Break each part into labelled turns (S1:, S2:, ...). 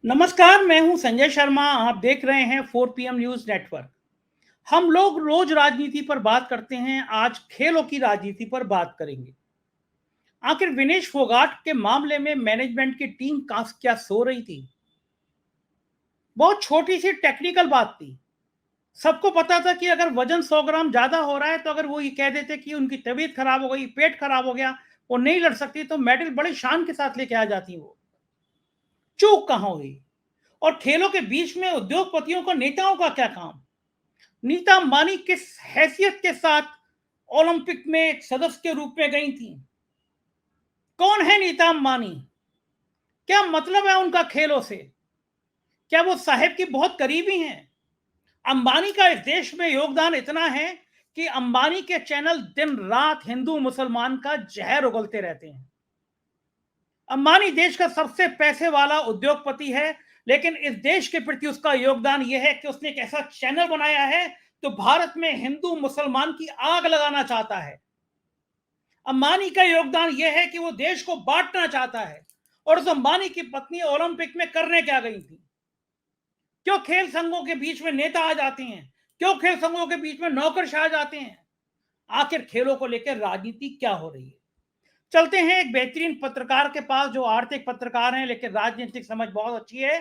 S1: नमस्कार, मैं हूं संजय शर्मा। आप देख रहे हैं 4 पीएम न्यूज नेटवर्क। हम लोग रोज राजनीति पर बात करते हैं, आज खेलों की राजनीति पर बात करेंगे। आखिर विनेश फोगाट के मामले में मैनेजमेंट की टीम क्या सो रही थी? बहुत छोटी सी टेक्निकल बात थी। सबको पता था कि अगर वजन 100 ग्राम ज्यादा हो रहा है तो अगर वो ये कह देते कि उनकी तबीयत खराब हो गई, पेट खराब हो गया, वो नहीं लड़ सकती, तो मेडल बड़े शान के साथ लेके आ जाती। वो चूक कहां हुई? और खेलों के बीच में उद्योगपतियों को, नेताओं का क्या काम? नीता अंबानी किस हैसियत के साथ ओलंपिक में एक सदस्य के रूप में गई थी? कौन है नीता अंबानी? क्या मतलब है उनका खेलों से? क्या वो साहेब की बहुत करीबी हैं? अंबानी का इस देश में योगदान इतना है कि अंबानी के चैनल दिन रात हिंदू मुसलमान का जहर उगलते रहते हैं। अंबानी देश का सबसे पैसे वाला उद्योगपति है, लेकिन इस देश के प्रति उसका योगदान यह है कि उसने एक ऐसा चैनल बनाया है तो भारत में हिंदू मुसलमान की आग लगाना चाहता है। अंबानी का योगदान यह है कि वो देश को बांटना चाहता है। और उस अंबानी की पत्नी ओलंपिक में करने क्या गई थी? क्यों खेल संघों के बीच में नेता आ जाते हैं? क्यों खेल संघों के बीच में नौकरशाह आ जाते हैं? आखिर खेलों को लेकर राजनीति क्या हो रही है? चलते हैं एक बेहतरीन पत्रकार के पास, जो आर्थिक पत्रकार हैं लेकिन राजनीतिक समझ बहुत अच्छी है।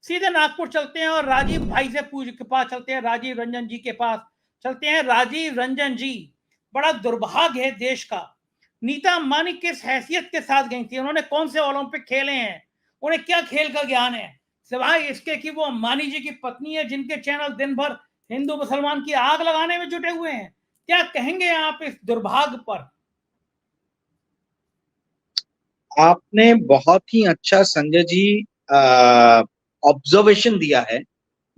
S1: सीधे नागपुर चलते हैं और राजीव भाई से पूछ के पास चलते हैं, राजीव रंजन जी के पास चलते हैं। राजीव रंजन जी, बड़ा दुर्भाग्य है देश का। नीता अंबानी किस हैसियत के साथ गई थी? उन्होंने कौन से ओलंपिक खेले हैं? उन्हें क्या खेल का ज्ञान है, सिवाय इसके कि वो अंबानी जी की पत्नी है जिनके चैनल दिन भर हिंदू मुसलमान की आग लगाने में जुटे हुए हैं? क्या कहेंगे आप इस दुर्भाग्य पर?
S2: आपने बहुत ही अच्छा संजय जी ऑब्जर्वेशन दिया है।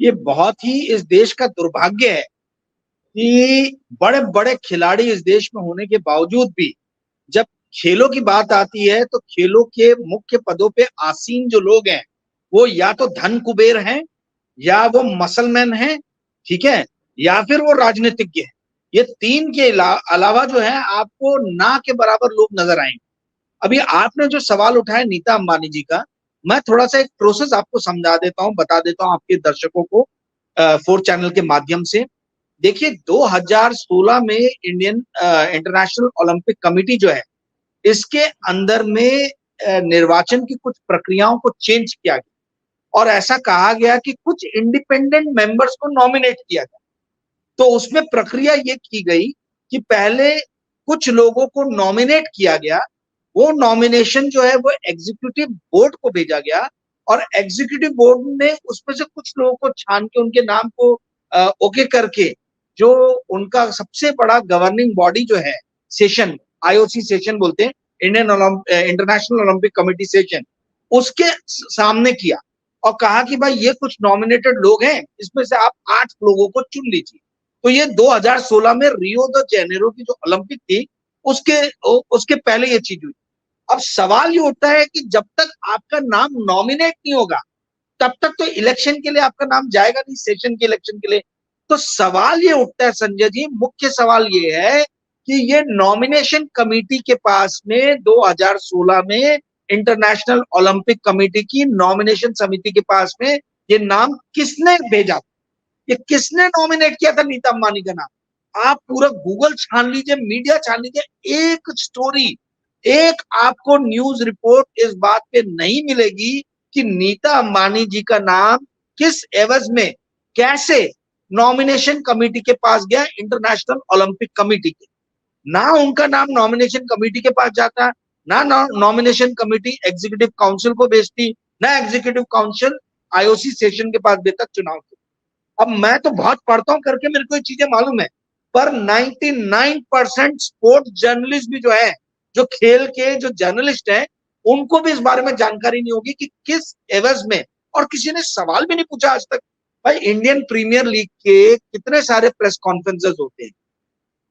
S2: ये बहुत ही इस देश का दुर्भाग्य है कि बड़े बड़े खिलाड़ी इस देश में होने के बावजूद भी जब खेलों की बात आती है तो खेलों के मुख्य पदों पे आसीन जो लोग हैं वो या तो धन कुबेर हैं, या वो मसलमैन हैं, ठीक है, या फिर वो राजनीतिज्ञ हैं। ये तीन के अलावा जो है आपको ना के बराबर लोग नजर आएंगे। अभी आपने जो सवाल उठाया नीता अंबानी जी का, मैं थोड़ा सा एक प्रोसेस आपको समझा देता हूं, बता देता हूं आपके दर्शकों को 4 चैनल के माध्यम से। देखिए 2016 में इंडियन इंटरनेशनल ओलंपिक कमेटी जो है, इसके अंदर में निर्वाचन की कुछ प्रक्रियाओं को चेंज किया गया और ऐसा कहा गया कि कुछ इंडिपेंडेंट मेंबर्स को नॉमिनेट किया गया। तो उसमें प्रक्रिया ये की गई कि पहले कुछ लोगों को नॉमिनेट किया गया, वो नॉमिनेशन जो है वो एग्जीक्यूटिव बोर्ड को भेजा गया और एग्जीक्यूटिव बोर्ड ने उसमें से कुछ लोगों को छान के उनके नाम को ओके करके, जो उनका सबसे बड़ा गवर्निंग बॉडी जो है, सेशन, आईओसी सेशन बोलते हैं, Indian international Olympic committee session, उसके सामने किया और कहा कि भाई ये कुछ नॉमिनेटेड लोग हैं, इसमें से आप 8 लोगों को चुन लीजिए। तो ये 2016 में रियो द जेनेरो की जो ओलंपिक थी उसके उसके पहले ये चीज हुई। अब सवाल ये उठता है कि जब तक आपका नाम नॉमिनेट नहीं होगा तब तक तो इलेक्शन के लिए आपका नाम जाएगा नहीं, सेशन के इलेक्शन के लिए। तो सवाल ये उठता है संजय जी, मुख्य सवाल ये है कि ये नॉमिनेशन कमेटी के पास में 2016 में इंटरनेशनल ओलंपिक कमेटी की नॉमिनेशन समिति के पास में ये नाम किसने भेजा? ये किसने नॉमिनेट किया था नीता अंबानी का नाम? आप पूरा गूगल छान लीजिए, मीडिया छान लीजिए, एक स्टोरी, एक आपको न्यूज रिपोर्ट इस बात पे नहीं मिलेगी कि नीता अंबानी जी का नाम किस एवज में, कैसे नॉमिनेशन कमेटी के पास गया, इंटरनेशनल ओलंपिक कमेटी के। ना उनका नाम नॉमिनेशन कमेटी के पास जाता, ना नॉमिनेशन कमेटी एग्जीक्यूटिव काउंसिल को भेजती, ना एग्जीक्यूटिव काउंसिल आईओसी सेशन के पास भेजता चुनाव के। अब मैं तो बहुत पढ़ता हूं करके मेरे को ये चीजें मालूम है, पर 99% स्पोर्ट्स जर्नलिस्ट भी जो है, जो खेल के जो जर्नलिस्ट हैं, उनको भी इस बारे में जानकारी नहीं होगी कि किस एवज में, और किसी ने सवाल भी नहीं पूछा आज तक। भाई इंडियन प्रीमियर लीग के कितने सारे प्रेस कॉन्फ्रेंसेस होते हैं,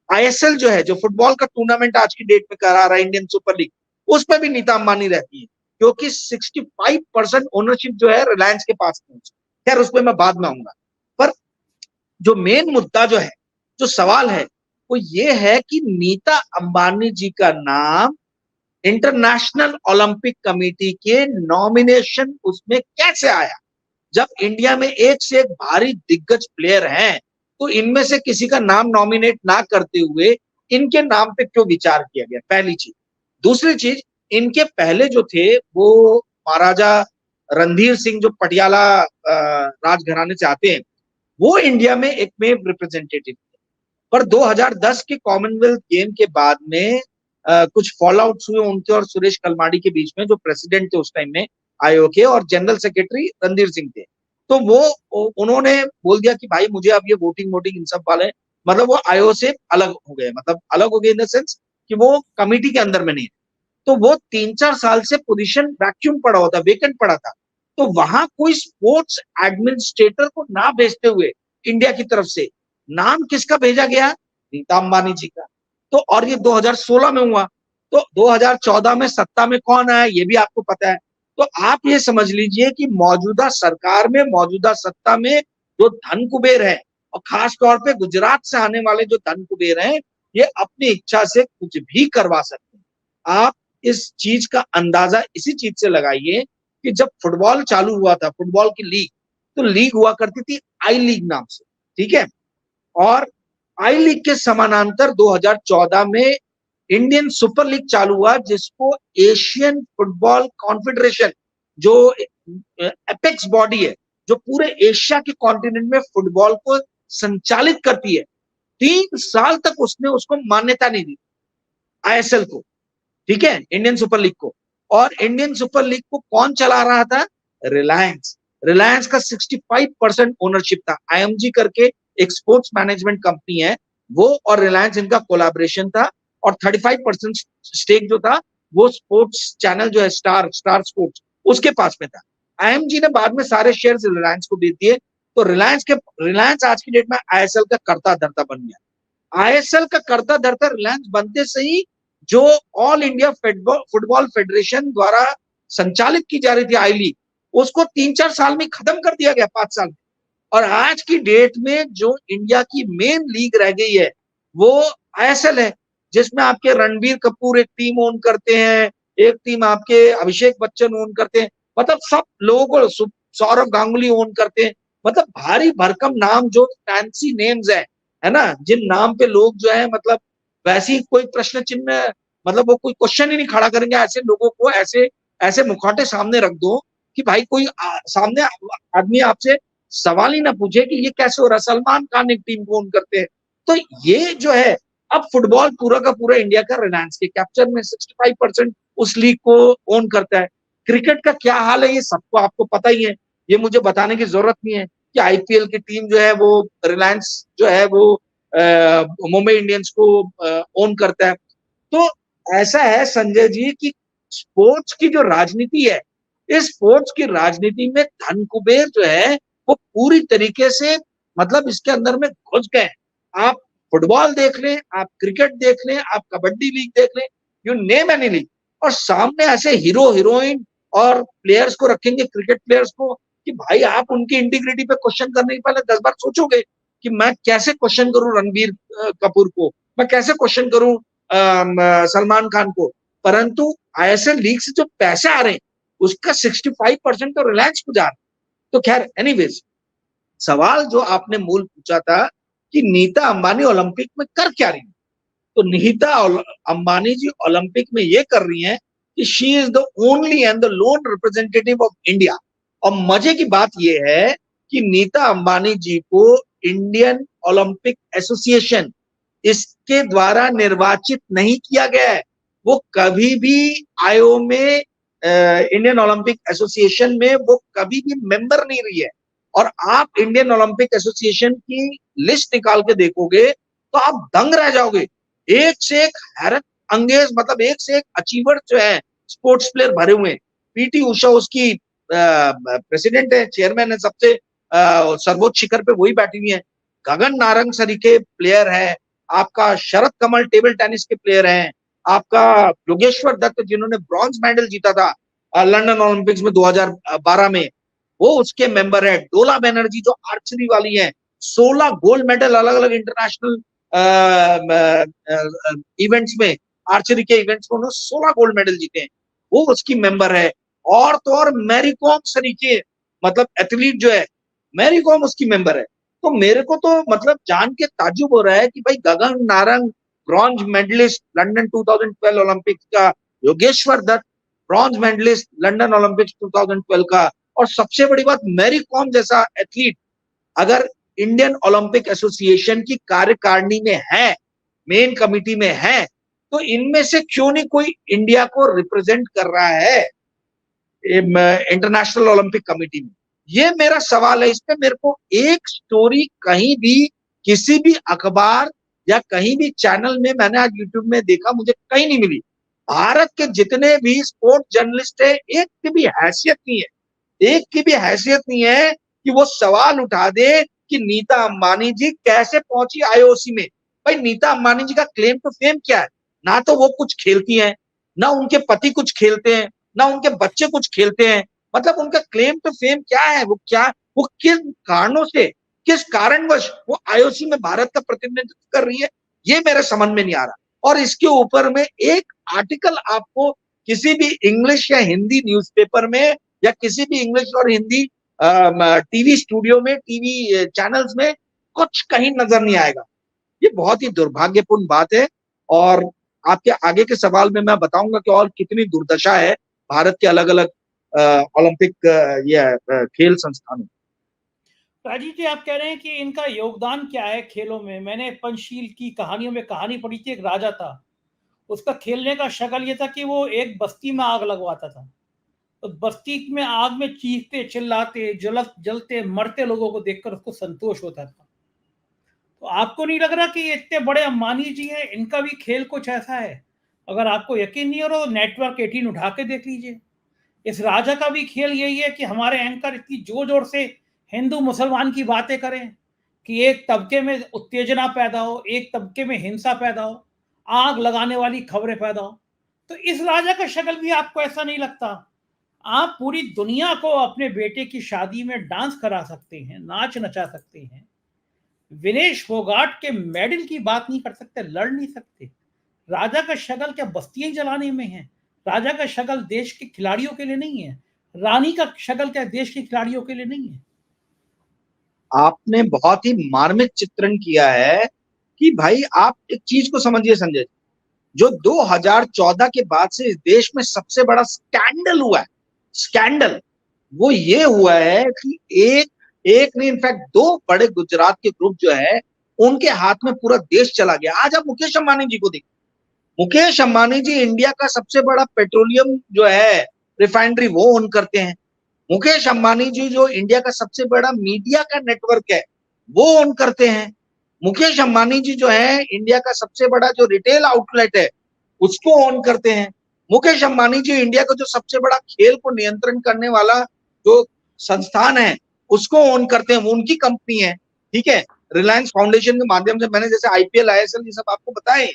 S2: आईएसएल जो है, जो फुटबॉल का टूर्नामेंट आज की डेट में करा रहा है, इंडियन सुपर लीग, उस पर भी नीता अंबानी रहती है, क्योंकि 65% ओनरशिप जो है रिलायंस के पास पहुंची। खैर उस पर मैं बाद में आऊंगा। पर जो मेन मुद्दा जो है, जो सवाल है, वो ये है कि नीता अंबानी जी का नाम इंटरनेशनल ओलंपिक कमेटी के नॉमिनेशन उसमें कैसे आया? जब इंडिया में एक से एक भारी दिग्गज प्लेयर हैं, तो इनमें से किसी का नाम नॉमिनेट ना करते हुए इनके नाम पे क्यों विचार किया गया? पहली चीज। दूसरी चीज, इनके पहले जो थे वो महाराजा रणधीर सिंह, जो पटियाला राजघराने से आते हैं, वो इंडिया में एक में रिप्रेजेंटेटिव थे। पर 2010 के कॉमनवेल्थ गेम के बाद में कुछ फॉल आउट्स हुए उनके और सुरेश कलमाडी के बीच में, जो प्रेसिडेंट थे उस टाइम में आयोग के, और जनरल सेक्रेटरी रणधीर सिंह थे। तो वो उन्होंने बोल दिया कि भाई मुझे अब ये वोटिंग इन सब वाले, मतलब वो आयोग से अलग हो गए, मतलब अलग हो गए इन द सेंस कि वो कमिटी के अंदर में नहीं। तो वो 3-4 साल से पोजीशन वैक्यूम पड़ा होता, वेकेंट पड़ा था। तो वहां कोई स्पोर्ट्स एडमिनिस्ट्रेटर को ना भेजते हुए इंडिया की तरफ से नाम किसका भेजा गया? नीता अंबानी जी का। तो और ये 2016 में हुआ। तो 2014 में सत्ता में कौन आया ये भी आपको पता है। तो आप ये समझ लीजिए कि मौजूदा सरकार में, मौजूदा सत्ता में जो धन कुबेर है, और खास तौर पे गुजरात से आने वाले जो धन कुबेर हैं, ये अपनी इच्छा से कुछ भी करवा सकते हैं। आप इस चीज का अंदाजा इसी चीज से लगाइए कि जब फुटबॉल चालू हुआ था, फुटबॉल की लीग, तो लीग हुआ करती थी आई लीग नाम से, ठीक है। और आई लीग के समानांतर 2014 में इंडियन सुपर लीग चालू हुआ, जिसको एशियन फुटबॉल कॉन्फेडरेशन, जो एपेक्स बॉडी है, जो पूरे एशिया के कॉन्टिनेंट में फुटबॉल को संचालित करती है, 3 साल तक उसने उसको मान्यता नहीं दी, आईएसएल को, ठीक है, इंडियन सुपर लीग को। और इंडियन सुपर लीग को कौन चला रहा था? रिलायंस। रिलायंस का 65% ओनरशिप था। आईएमजी करके एक स्पोर्ट्स मैनेजमेंट कंपनी है, वो और रिलायंस, इनका कोलैबोरेशन था। और 35% स्टेक जो था वो स्पोर्ट्स चैनल जो है स्टार स्पोर्ट्स, उसके पास में था। आईएमजी ने बाद में सारे शेयर्स रिलायंस को दे दिए। तो रिलायंस आज की डेट में आईएसएल का कर्ता धर्ता बन गया। आईएसएल का कर्ता धर्ता रिलायंस बनते से ही जो ऑल इंडिया फुटबॉल फेडरेशन द्वारा संचालित की जा रही थी आई लीग, उसको 3-4 साल में खत्म कर दिया गया, 5 साल में। और आज की डेट में जो इंडिया की मेन लीग रह गई है वो आईएसएल है, जिसमें आपके रणबीर कपूर एक टीम ओन करते हैं, एक टीम आपके अभिषेक बच्चन ओन करते हैं, मतलब सब लोगों को, सौरव गांगुली ओन करते हैं। मतलब भारी भरकम नाम, जो फैंसी नेम्स है ना, जिन नाम पे लोग जो है मतलब वैसे ही कोई प्रश्न चिन्ह, मतलब वो कोई क्वेश्चन ही नहीं खड़ा करेंगे। ऐसे लोगों को ऐसे ऐसे मुखौटे सामने रख दो कि भाई कोई सामने आदमी आपसे सवाल ही ना पूछे कि ये कैसे हो रहा है। सलमान खान एक टीम को ओन करते हैं। तो ये जो है, अब फुटबॉल पूरा का पूरा इंडिया का रिलायंस के कैप्चर में, 65% उस लीग को ओन करता है। क्रिकेट का क्या हाल है ये सबको आपको पता ही है, ये मुझे बताने की जरूरत नहीं है कि आईपीएल की टीम जो है वो रिलायंस जो है वो मुंबई इंडियंस को ओन करता है। तो ऐसा है संजय जी कि स्पोर्ट्स की जो राजनीति है, इस स्पोर्ट्स की राजनीति में धन कुबेर जो है वो पूरी तरीके से, मतलब इसके अंदर में घुस गए। आप फुटबॉल देख लें, आप क्रिकेट देख लें, आप कबड्डी लीग देख लें, यू नेम एनी लीग, और सामने ऐसे हीरो हीरोइन और प्लेयर्स को रखेंगे, क्रिकेट प्लेयर्स को, कि भाई आप उनकी इंटीग्रिटी पे क्वेश्चन करने के पहले 10 बार सोचोगे कि मैं कैसे क्वेश्चन करूं रणबीर कपूर को, मैं कैसे क्वेश्चन करूं सलमान खान को। परंतु आईएसएल लीग से जो पैसे आ रहे हैं उसका 65% तो रिलायंस को जा रहा है। तो खैर एनीवेज, सवाल जो आपने मूल पूछा था कि नीता अंबानी ओलंपिक में कर क्या रही है, तो नीता अंबानी जी ओलंपिक में ये कर रही हैं कि she is the only and the loan representative of India. और मजे की बात यह है कि नीता अंबानी जी को इंडियन ओलंपिक एसोसिएशन इसके द्वारा निर्वाचित नहीं किया गया है। वो कभी भी आईओ में, इंडियन ओलंपिक एसोसिएशन में वो कभी भी मेंबर नहीं रही है। और आप इंडियन ओलंपिक एसोसिएशन की लिस्ट निकाल के देखोगे तो आप दंग रह जाओगे। एक से एक हैरत अंगेज, मतलब एक से एक अचीवर जो है स्पोर्ट्स प्लेयर भरे हुए हैं। पीटी उषा उसकी प्रेसिडेंट है, चेयरमैन है, सबसे सर्वोच्च शिखर पे वही बैठी हुई है। गगन नारंग सरी के प्लेयर है, आपका शरद कमल टेबल टेनिस के प्लेयर हैं, आपका योगेश्वर दत्त जिन्होंने ब्रॉन्ज मेडल जीता था लंदन ओलंपिक्स में 2012 में, वो उसके मेंबर है। डोला बनर्जी जो आर्चरी वाली है, 16 गोल्ड मेडल अलग अलग इंटरनेशनल इवेंट्स में आर्चरी के इवेंट्स में उन्होंने 16 गोल्ड मेडल जीते हैं, वो उसकी मेंबर है। और तो और मैरी कॉम सरीके मतलब एथलीट जो है, मैरी कॉम उसकी मेंबर है। तो मेरे को तो मतलब जान के ताज्जुब हो रहा है कि भाई Gagan Narang bronze medalist London 2012 Olympics का, Yogeshwar Dutt bronze medalist London Olympics 2012 का, और सबसे बड़ी बात मैरी कॉम जैसा एथलीट अगर इंडियन ओलंपिक एसोसिएशन की कार्यकारिणी में है, मेन कमिटी में है, तो इनमें से क्यों नहीं कोई इंडिया को रिप्रेजेंट कर रहा है इंटरनेशनल ओलंपिक कमेटी में? ये मेरा सवाल है। इस पे मेरे को एक स्टोरी कहीं भी किसी भी अखबार या कहीं भी चैनल में, मैंने आज यूट्यूब में देखा, मुझे कहीं नहीं मिली। भारत के जितने भी स्पोर्ट जर्नलिस्ट है, एक की भी हैसियत नहीं है, एक की भी हैसियत नहीं है कि वो सवाल उठा दे कि नीता अंबानी जी कैसे पहुंची आईओसी में। भाई नीता अंबानी जी का क्लेम टू फेम क्या है? ना तो वो कुछ खेलती हैं, ना उनके पति कुछ खेलते हैं, ना उनके बच्चे कुछ खेलते हैं। मतलब उनका क्लेम टू फेम क्या है? वो क्या, वो किस कारणों से, किस कारणवश वो आईओसी में भारत का प्रतिनिधित्व कर रही है, ये मेरे समझ में नहीं आ रहा। और इसके ऊपर में एक आर्टिकल आपको किसी भी इंग्लिश या हिंदी न्यूज़पेपर में या किसी भी इंग्लिश और हिंदी टीवी स्टूडियो में, टीवी चैनल्स में कुछ कहीं नजर नहीं आएगा। ये बहुत ही दुर्भाग्यपूर्ण बात है। और आपके आगे के सवाल में मैं बताऊंगा कि और कितनी दुर्दशा है भारत के अलग अलग ओलंपिक खेल संस्थानों।
S1: राजीव जी, आप कह रहे हैं कि इनका योगदान क्या है खेलों में। मैंने पंचशील की कहानियों में कहानी पढ़ी थी, एक राजा था, उसका खेलने का शक्ल ये था कि वो एक बस्ती में आग लगवाता था, तो बस्ती में आग में चीखते चिल्लाते जलते मरते लोगों को देखकर उसको संतोष होता था। तो आपको नहीं लग रहा कि ये इतने बड़े अंबानी जी हैं, इनका भी खेल कुछ ऐसा है? अगर आपको यकीन नहीं हो रहा तो नेटवर्क 18 उठा के देख लीजिए। इस राजा का भी खेल यही है कि हमारे एंकर इतनी जोर जोर से हिंदू मुसलमान की बातें करें कि एक तबके में उत्तेजना पैदा हो, एक तबके में हिंसा पैदा हो, आग लगाने वाली खबरें पैदा हो। तो इस राजा का शक्ल भी आपको ऐसा नहीं लगता? आप पूरी दुनिया को अपने बेटे की शादी में डांस करा सकते हैं, नाच नचा सकते हैं, विनेश फोगाट के मेडल की बात नहीं कर सकते, लड़ नहीं सकते। राजा का शक्ल क्या बस्तियां जलाने में है? राजा का शक्ल देश के खिलाड़ियों के लिए नहीं है, रानी का शक्ल क्या देश के खिलाड़ियों के लिए नहीं है?
S2: आपने बहुत ही मार्मिक चित्रण किया है कि भाई आप एक चीज को समझिए संजय, जो 2014 के बाद से इस देश में सबसे बड़ा स्कैंडल हुआ है, स्कैंडल वो ये हुआ है कि एक एक नहीं, इनफैक्ट दो बड़े गुजरात के ग्रुप जो है उनके हाथ में पूरा देश चला गया। आज आप मुकेश अंबानी जी को देखिए, मुकेश अंबानी जी इंडिया का सबसे बड़ा पेट्रोलियम जो है रिफाइनरी वो ओन करते हैं। मुकेश अंबानी जी जो इंडिया का सबसे बड़ा मीडिया का नेटवर्क है वो ओन करते हैं। मुकेश अंबानी जी जो है इंडिया का सबसे बड़ा जो रिटेल आउटलेट है उसको ओन करते हैं। मुकेश अंबानी जी इंडिया का जो सबसे बड़ा खेल को नियंत्रण करने वाला जो संस्थान है उसको ओन करते हैं, वो उनकी कंपनी है। ठीक है, रिलायंस फाउंडेशन के माध्यम से मैंने जैसे आईपीएल आईएसएल ये सब आपको बताए।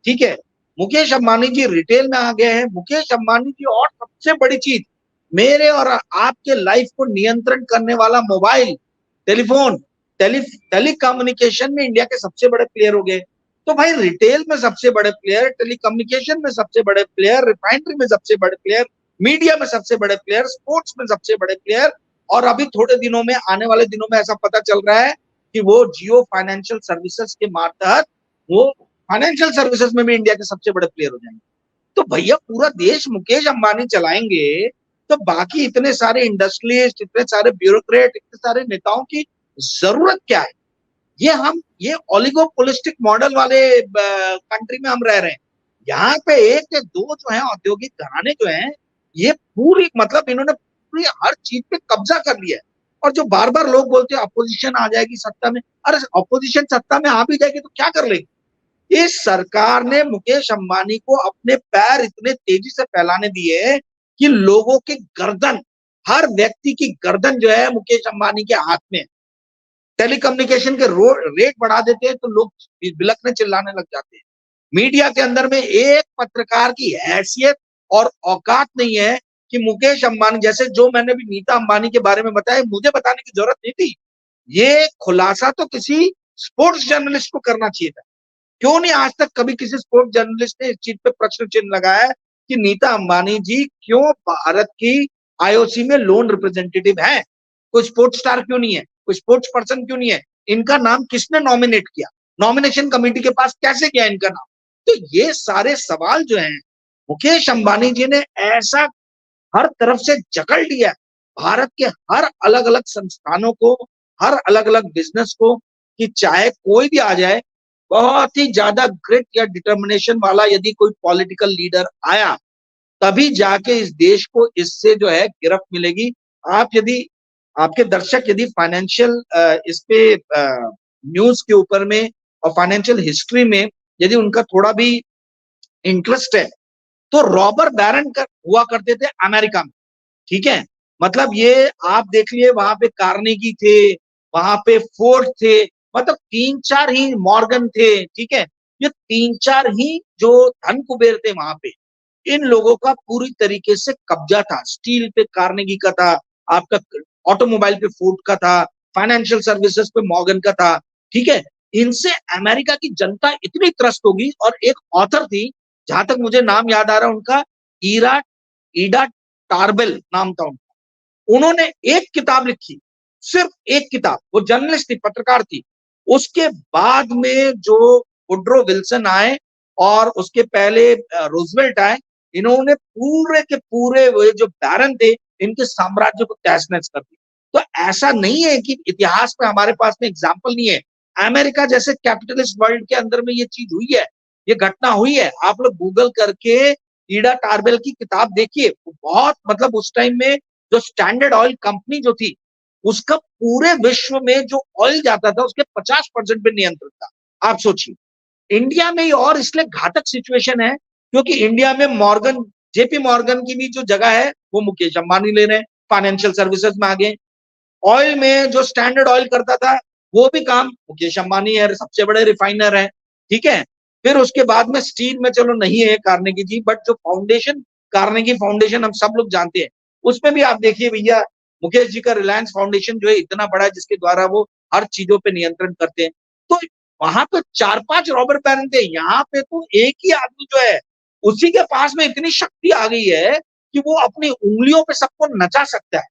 S2: ठीक है, मुकेश अंबानी जी रिटेल में आ गए हैं। मुकेश अंबानी जी और सबसे बड़ी चीज, मेरे और आपके लाइफ को नियंत्रण करने वाला मोबाइल टेलीफोन टेलीकम्युनिकेशन में इंडिया के सबसे बड़े प्लेयर हो गए। तो भाई रिटेल में सबसे बड़े प्लेयर, टेलीकम्युनिकेशन में सबसे बड़े प्लेयर, रिफाइनरी में सबसे बड़े प्लेयर, मीडिया में सबसे बड़े प्लेयर, स्पोर्ट्स में सबसे बड़े प्लेयर, और अभी थोड़े दिनों में, आने वाले दिनों में ऐसा पता चल रहा है कि वो जियो फाइनेंशियल सर्विसेज के तहत वो फाइनेंशियल सर्विसेज में भी इंडिया के सबसे बड़े प्लेयर हो जाएंगे। तो भैया पूरा देश मुकेश अंबानी चलाएंगे तो बाकी इतने सारे इंडस्ट्रियलिस्ट, इतने सारे ब्यूरोक्रेट, इतने सारे नेताओं की जरूरत क्या है? ये ओलिगोपोलिस्टिक मॉडल वाले कंट्री में हम रह रहे हैं। यहाँ पे एक या दो जो है औद्योगिक घराने जो हैं, ये पूरी मतलब इन्होंने पूरी हर चीज पे कब्जा कर लिया है। और जो बार बार लोग बोलते हैं अपोजिशन आ जाएगी सत्ता में, अरे अपोजिशन सत्ता में आ भी जाएगी तो क्या कर लेगी? इस सरकार ने मुकेश अंबानी को अपने पैर इतने तेजी से फैलाने दिए कि लोगों की गर्दन, हर व्यक्ति की गर्दन जो है मुकेश अंबानी के हाथ में। टेलीकम्युनिकेशन के रेट बढ़ा देते हैं तो लोग बिलखने चिल्लाने लग जाते हैं। मीडिया के अंदर में एक पत्रकार की हैसियत और औकात नहीं है कि मुकेश अंबानी जैसे, जो मैंने भी नीता अंबानी के बारे में बताया, मुझे बताने की जरूरत नहीं थी। ये खुलासा तो किसी स्पोर्ट्स जर्नलिस्ट को करना चाहिए था। क्यों नहीं आज तक कभी किसी स्पोर्ट्स जर्नलिस्ट ने इस चीज पे प्रश्न चिन्ह लगाया कि नीता अंबानी जी क्यों भारत की आईओसी में लोन रिप्रेजेंटेटिव है? कोई स्पोर्ट्स स्टार क्यों नहीं है? कोई स्पोर्ट्स पर्सन क्यों नहीं है? इनका नाम किसने नॉमिनेट किया? नॉमिनेशन कमेटी के पास कैसे गया इनका नाम? तो ये सारे सवाल जो हैं मुकेश अंबानी जी ने ऐसा हर तरफ से जकड़ लिया भारत के हर अलग अलग संस्थानों को, हर अलग अलग बिजनेस को, कि चाहे कोई भी आ जाए, बहुत ही ज्यादा ग्रिट या डिटर्मिनेशन वाला यदि कोई पॉलिटिकल लीडर आया तभी जाके इस देश को इससे जो है गिरफ्त मिलेगी। आप यदि आपके दर्शक यदि फाइनेंशियल इस पे न्यूज के ऊपर में और फाइनेंशियल हिस्ट्री में यदि उनका थोड़ा भी इंटरेस्ट है तो रॉबर्ट बैरन हुआ करते थे अमेरिका में, ठीक है? मतलब ये आप देख लिए वहां पे कार्नेगी थे, वहां पे फोर्ड थे, मतलब 3-4 ही मॉर्गन थे, ठीक है? ये 3-4 ही जो धन कुबेर थे वहां पे, इन लोगों का पूरी तरीके से कब्जा था। स्टील पे कार्नेगी का था, आपका ऑटोमोबाइल पे फोर्ड का था, फाइनेंशियल सर्विसेज पे मॉर्गन का था, ठीक है? इनसे अमेरिका की जनता इतनी त्रस्त होगी। और एक ऑथर थी, जहां तक मुझे नाम याद आ रहा है उनका, ईडा टार्बेल नाम था उनका। उन्होंने एक किताब लिखी, सिर्फ एक किताब, वो जर्नलिस्ट थी, पत्रकार थी। उसके बाद में जो वुड्रो विल्सन आए और उसके पहले रूजवेल्ट आए, इन्होंने पूरे के पूरे वो जो बैरन थे इनके साम्राज्य को तहस नहस कर दिया। तो ऐसा नहीं है कि इतिहास में हमारे पास में एग्जाम्पल नहीं है। अमेरिका जैसे कैपिटलिस्ट वर्ल्ड के अंदर में ये चीज हुई है, ये घटना हुई है। आप लोग गूगल करके ईडा टार्बेल की किताब देखिए, बहुत मतलब उस टाइम में जो स्टैंडर्ड ऑयल कंपनी जो थी उसका पूरे विश्व में जो ऑयल जाता था उसके 50% पे नियंत्रण था। आप सोचिए इंडिया में ही और इसलिए घातक सिचुएशन है क्योंकि इंडिया में मॉर्गन, जेपी मॉर्गन की भी जो जगह है वो मुकेश अंबानी ले रहे हैं, फाइनेंशियल सर्विसेज में आ गए। ऑयल में जो स्टैंडर्ड ऑयल करता था वो भी काम मुकेश अंबानी है, सबसे बड़े रिफाइनर है, ठीक है? फिर उसके बाद में स्टील में चलो नहीं है कार्नेगी जी, बट जो फाउंडेशन, कार्नेगी फाउंडेशन हम सब लोग जानते हैं, उसमें भी आप देखिए भैया मुकेश जी का रिलायंस फाउंडेशन जो है इतना बड़ा है जिसके द्वारा वो हर चीजों पे नियंत्रण करते हैं। तो वहां पे 4-5 रॉबर्ट बैरन थे, यहाँ पे तो एक ही आदमी जो है उसी के पास में इतनी शक्ति आ गई है कि वो अपनी उंगलियों पे सबको नचा सकता है।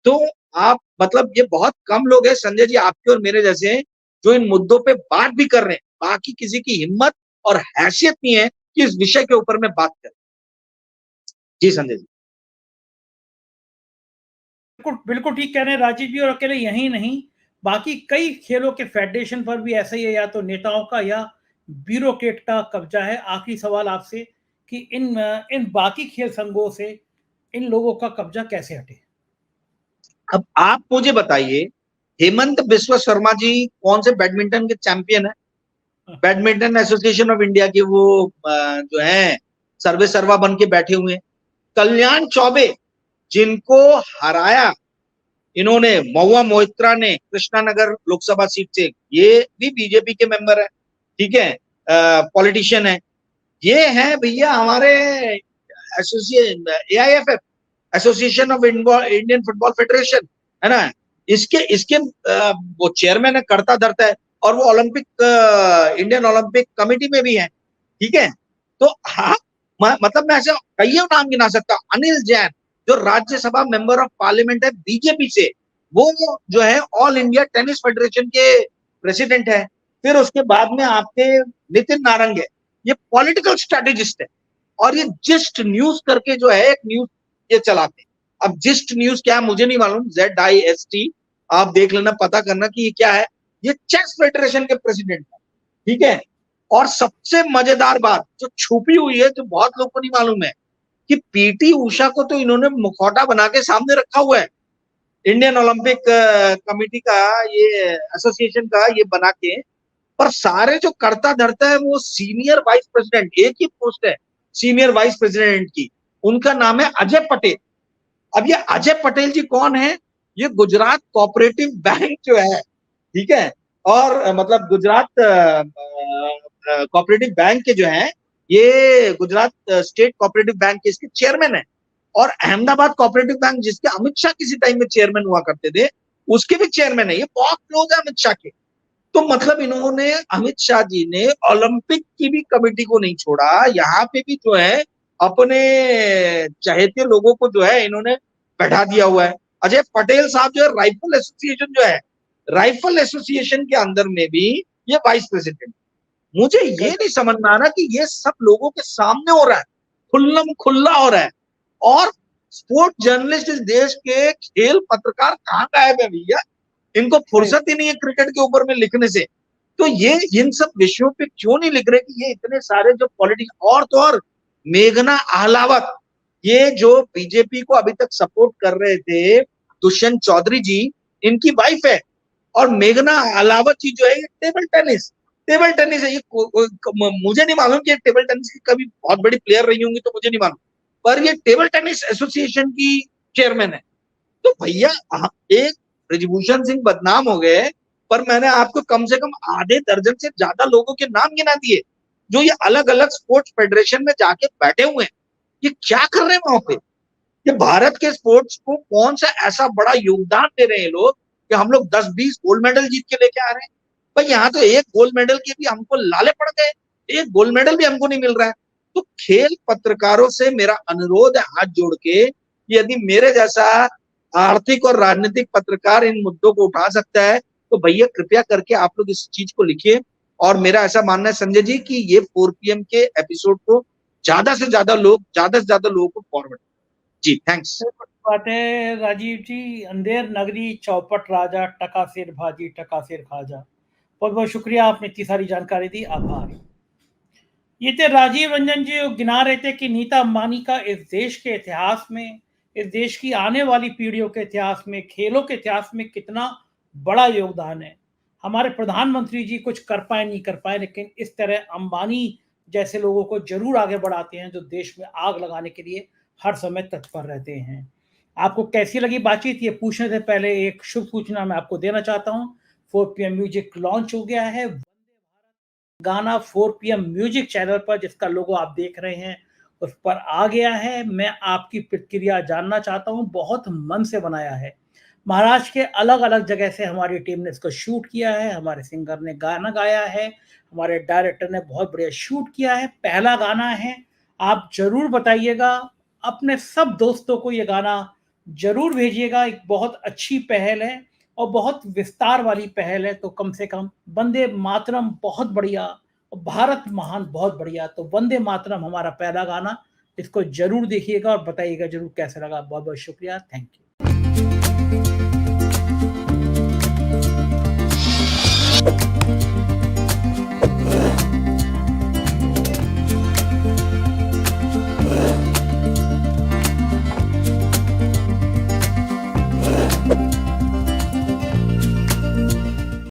S2: तो आप मतलब ये बहुत कम लोग हैं संजय जी, आपके और मेरे जैसे हैं, जो इन मुद्दों पे बात भी कर रहे हैं। बाकी किसी की हिम्मत और हैसियत नहीं है कि इस विषय के ऊपर में बात करें। जी संजय जी।
S1: बिल्कुल बिल्कुल ठीक कह रहे हैं राजीव जी। और अकेले यही नहीं, बाकी कई खेलों के फेडरेशन पर भी ऐसा ही है, या तो नेताओं का या ब्यूरोक्रेट का कब्जा है। आखिरी सवाल आपसे कि इन बाकी खेल संघों से इन लोगों का कब्जा कैसे हटे?
S2: अब आप मुझे बताइए, हेमंत बिस्वा शर्मा जी कौन से बैडमिंटन के चैंपियन है? बैडमिंटन एसोसिएशन ऑफ इंडिया के वो जो है सर्वे सर्वा बन के बैठे हुए हैं। कल्याण चौबे जिनको हराया इन्होंने, महुआ मोइत्रा ने कृष्णानगर लोकसभा सीट से, ये भी बीजेपी के मेंबर है, ठीक है? पॉलिटिशियन है। ये है भैया हमारे association, AIFF, association of Indian football federation, है ना? इसके इसके वो चेयरमैन है, करता धरता है, और वो ओलंपिक इंडियन ओलंपिक कमेटी में भी है, ठीक है? तो हाँ, मतलब मैं ऐसे कई नाम गिना सकता हूँ। अनिल जैन जो राज्यसभा मेंबर ऑफ पार्लियामेंट है बीजेपी से, वो जो है ऑल इंडिया टेनिस फेडरेशन के प्रेसिडेंट है। फिर उसके बाद में आपके नितिन नारंग है, ये पॉलिटिकल स्ट्रेटेजिस्ट है। और ये जिस्ट न्यूज करके जो है एक न्यूज ये चलाते हैं। अब जिस्ट न्यूज क्या है मुझे नहीं मालूम, ZIST, आप देख लेना, पता करना कि ये क्या है। ये चेस फेडरेशन के प्रेसिडेंट है, ठीक है? और सबसे मजेदार बात जो छुपी हुई है, जो बहुत लोगों को नहीं मालूम है, कि पीटी उषा को तो इन्होंने मुखौटा बना के सामने रखा हुआ है, इंडियन ओलंपिक कमेटी का, ये एसोसिएशन का ये बना के। पर सारे जो करता धरता है वो सीनियर वाइस प्रेसिडेंट, एक ही पोस्ट है सीनियर वाइस प्रेसिडेंट की, उनका नाम है अजय पटेल। अब ये अजय पटेल जी कौन है? ये गुजरात कोऑपरेटिव बैंक जो है, ठीक है, और मतलब गुजरात कोऑपरेटिव बैंक के जो है, ये गुजरात स्टेट कोऑपरेटिव बैंक के इसके चेयरमैन है। और अहमदाबाद कोऑपरेटिव बैंक जिसके अमित शाह किसी टाइम में चेयरमैन हुआ करते थे, उसके भी चेयरमैन है। ये बहुत क्लोज है अमित शाह के। तो मतलब इन्होंने, अमित शाह जी ने ओलंपिक की भी कमेटी को नहीं छोड़ा, यहाँ पे भी जो है अपने चहेते लोगों को जो है इन्होंने बैठा दिया हुआ है। अजय पटेल साहब जो है राइफल एसोसिएशन जो है, राइफल एसोसिएशन के अंदर में भी ये वाइस प्रेसिडेंट। मुझे ये नहीं समझ में आ रहा कि ये सब लोगों के सामने हो रहा है, खुल्लम खुल्ला हो रहा है। और स्पोर्ट जर्नलिस्ट इस देश के, खेल पत्रकार कहाँ गायब है भैया? इनको फुर्सत ही नहीं है क्रिकेट के ऊपर में लिखने से। तो ये इन सब विषयों पे क्यों नहीं लिख रहे कि ये इतने सारे जो पॉलिटिक्स, और तो और मेघना अहलावत, ये जो बीजेपी को अभी तक सपोर्ट कर रहे थे दुष्यंत चौधरी जी, इनकी वाइफ है। और मेघना अहलावत जी जो है ये टेबल टेनिस है। ये मुझे नहीं मालूम कि टेबल टेनिस की कभी बहुत बड़ी प्लेयर रही होंगी, तो मुझे नहीं मालूम, पर ये टेबल टेनिस एसोसिएशन की चेयरमैन है। तो भैया एक ब्रिजभूषण सिंह बदनाम हो गए, पर मैंने आपको कम से कम आधे दर्जन से ज्यादा लोगों के नाम गिना दिए जो ये अलग अलग स्पोर्ट्स फेडरेशन में जाके बैठे हुए हैं। ये क्या कर रहे हैं वहां पे? ये भारत के स्पोर्ट्स को कौन सा ऐसा बड़ा योगदान दे रहे हैं लोग कि हम लोग 10-20 गोल्ड मेडल जीत के लेके आ रहे हैं? भाई यहाँ तो एक गोल्ड मेडल के भी हमको लाले पड़ गए, एक गोल्ड मेडल भी हमको नहीं मिल रहा है। तो खेल पत्रकारों से मेरा अनुरोध है हाथ जोड़ के, यदि मेरे जैसा आर्थिक और राजनीतिक पत्रकार इन मुद्दों को उठा सकता है, तो भैया कृपया करके आप लोग इस चीज को लिखिए। और मेरा ऐसा मानना है संजय जी कि ये 4 PM के एपिसोड को ज्यादा से ज्यादा लोगों को फॉरवर्ड। जी थैंक्स।
S1: बात है राजीव जी। अंधेर नगरी चौपट राजा, टका सिर भाजी टका सिर खाजा। बहुत बहुत शुक्रिया, आपने इतनी सारी जानकारी दी, आभार। ये थे राजीव रंजन जी, गिना रहे थे कि नीता अंबानी का इस देश के इतिहास में, इस देश की आने वाली पीढ़ियों के इतिहास में, खेलों के इतिहास में कितना बड़ा योगदान है। हमारे प्रधानमंत्री जी कुछ कर पाए नहीं कर पाए, लेकिन इस तरह अंबानी जैसे लोगों को जरूर आगे बढ़ाते हैं जो देश में आग लगाने के लिए हर समय तत्पर रहते हैं। आपको कैसी लगी बातचीत, ये पूछने से पहले एक शुभ सूचना मैं आपको देना चाहता हूँ। 4 PM म्यूजिक लॉन्च हो गया है, गाना 4 PM म्यूजिक चैनल पर, जिसका लोगो आप देख रहे हैं उस पर आ गया है। मैं आपकी प्रतिक्रिया जानना चाहता हूं। बहुत मन से बनाया है, महाराष्ट्र के अलग अलग जगह से हमारी टीम ने इसको शूट किया है, हमारे सिंगर ने गाना गाया है, हमारे डायरेक्टर ने बहुत बढ़िया शूट किया है। पहला गाना है, आप जरूर बताइएगा, अपने सब दोस्तों को ये गाना जरूर भेजिएगा। एक बहुत अच्छी पहल है और बहुत विस्तार वाली पहल है। तो कम से कम वंदे मातरम बहुत बढ़िया और भारत महान बहुत बढ़िया। तो वंदे मातरम हमारा पहला गाना, इसको जरूर देखिएगा और बताइएगा जरूर कैसा लगा। बहुत बहुत शुक्रिया, थैंक यू।